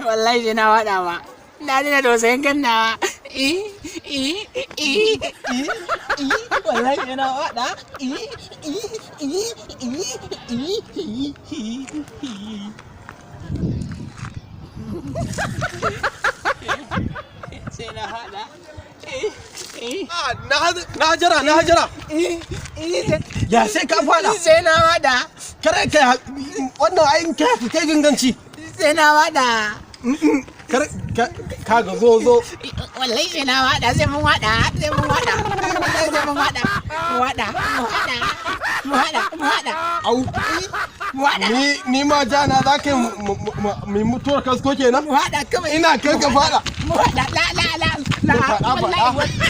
wallahi sai na wada ma na dina tausayin kan nawa wallahi sai na wada sai na wada na hajara ya sai ka fada sai na wada kare ka wannan ayin kai ganganci sai na wada kaga zo wallahi sai na wada sai mun wada au ni ma jana za ka mai mutuwar kasko kenan mu wada kawai ina kai ka fada mu wada la wallahi